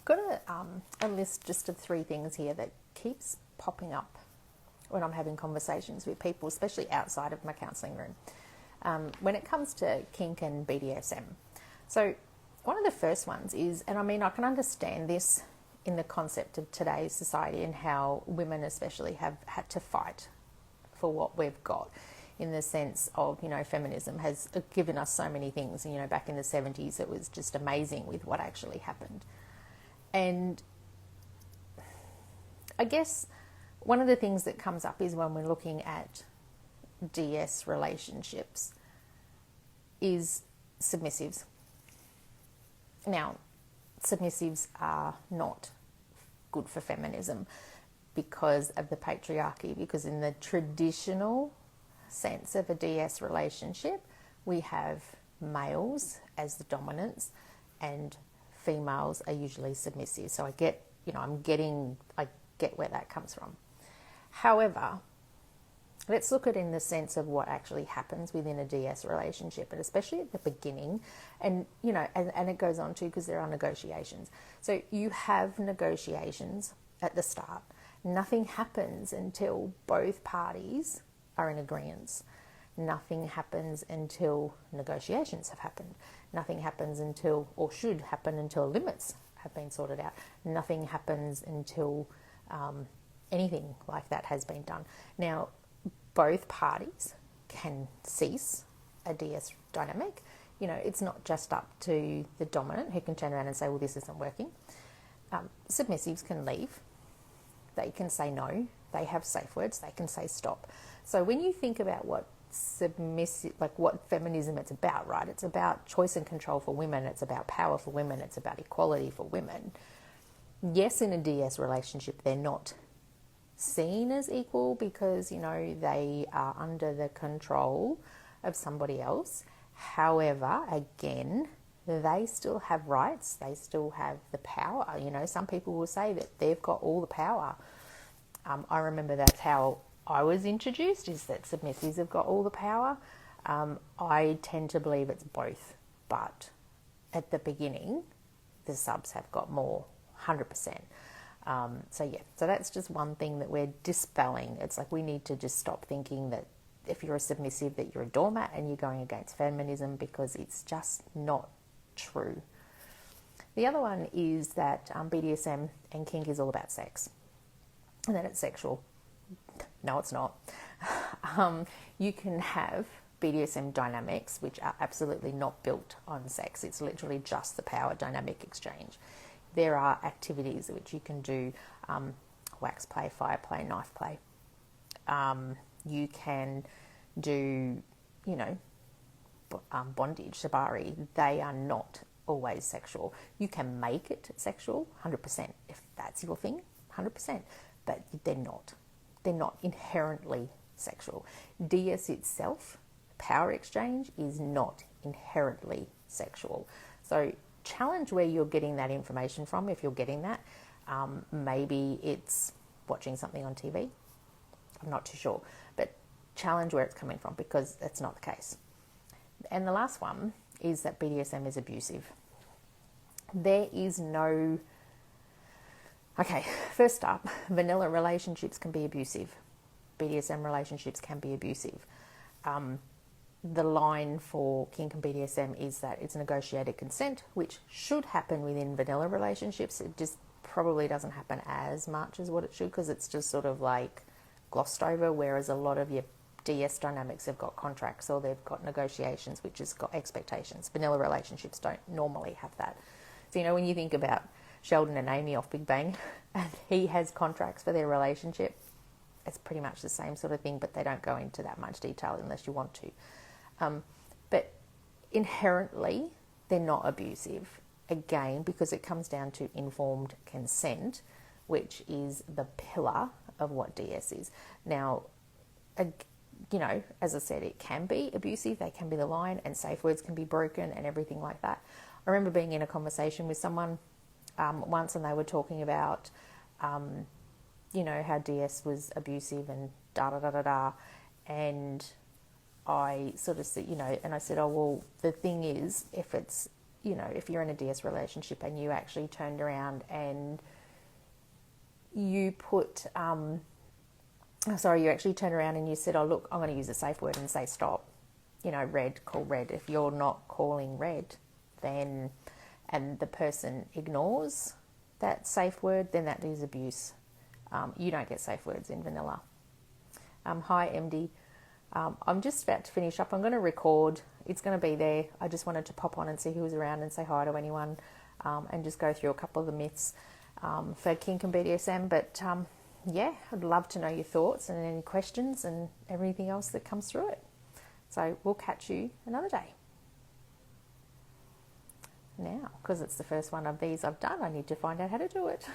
Got a list just of 3 things here that keeps popping up when I'm having conversations with people, especially outside of my counselling room, when it comes to kink and BDSM. So one of the first ones is, and I mean, I can understand this in the concept of today's society and how women especially have had to fight for what we've got, in the sense of, feminism has given us so many things. Back in the 70s, it was just amazing with what actually happened. And I guess one of the things that comes up is when we're looking at DS relationships is submissives. Now, submissives are not good for feminism because of the patriarchy, because in the traditional sense of a DS relationship, we have males as the dominants and females are usually submissive. So I get where that comes from. However, let's look at it in the sense of what actually happens within a DS relationship, and especially at the beginning. And, and it goes on too, because there are negotiations. So you have negotiations at the start. Nothing happens until both parties are in agreement. Nothing happens until negotiations have happened. Nothing happens until, or should happen until, limits have been sorted out. Nothing happens until anything like that has been done. Now, both parties can cease a DS dynamic. It's not just up to the dominant who can turn around and say, well, this isn't working. Submissives can leave. They can say no. They have safe words. They can say stop. So when you think about what what feminism it's about, right? It's about choice and control for women. It's about power for women. It's about equality for women. Yes, in a DS relationship, they're not seen as equal because, they are under the control of somebody else. However, again, they still have rights. They still have the power. Some people will say that they've got all the power. I remember that's how I was introduced, is that submissives have got all the power. I tend to believe it's both, but at the beginning, the subs have got more, 100%. So that's just one thing that we're dispelling. It's like we need to just stop thinking that if you're a submissive that you're a doormat and you're going against feminism, because it's just not true. The other one is that BDSM and kink is all about sex, and that it's sexual. No, it's not. You can have BDSM dynamics which are absolutely not built on sex. It's literally just the power dynamic exchange. There are activities which you can do, wax play, fire play, knife play. You can do, bondage, shibari. They are not always sexual. You can make it sexual, 100%, if that's your thing, 100%, but they're not. They're not inherently sexual. DS itself, power exchange, is not inherently sexual. So challenge where you're getting that information from, if you're getting that. Maybe it's watching something on TV. I'm not too sure. But challenge where it's coming from, because that's not the case. And the last one is that BDSM is abusive. There is no... Okay, first up, vanilla relationships can be abusive. BDSM relationships can be abusive. The line for kink and BDSM is that it's negotiated consent, which should happen within vanilla relationships. It just probably doesn't happen as much as what it should, because it's just sort of like glossed over, whereas a lot of your DS dynamics have got contracts or they've got negotiations, which has got expectations. Vanilla relationships don't normally have that. So, when you think about Sheldon and Amy off Big Bang, and he has contracts for their relationship, it's pretty much the same sort of thing, but they don't go into that much detail unless you want to. But inherently, they're not abusive. Again, because it comes down to informed consent, which is the pillar of what DS is. Now, as I said, it can be abusive. They can be the line, and safe words can be broken and everything like that. I remember being in a conversation with someone once, and they were talking about, how DS was abusive and da-da-da-da-da. And I sort of said, and I said, oh, well, the thing is, if it's, you know, if you're in a DS relationship and you actually turned around and you put, you actually turned around and you said, oh, look, I'm going to use a safe word and say stop. You know, red, call red. If you're not calling red, then, and the person ignores that safe word, then that is abuse. You don't get safe words in vanilla. Hi, MD. I'm just about to finish up. I'm going to record. It's going to be there. I just wanted to pop on and see who was around and say hi to anyone, and just go through a couple of the myths for kink and BDSM. But yeah, I'd love to know your thoughts and any questions and everything else that comes through it. So we'll catch you another day. Now, because it's the first one of these I've done, I need to find out how to do it.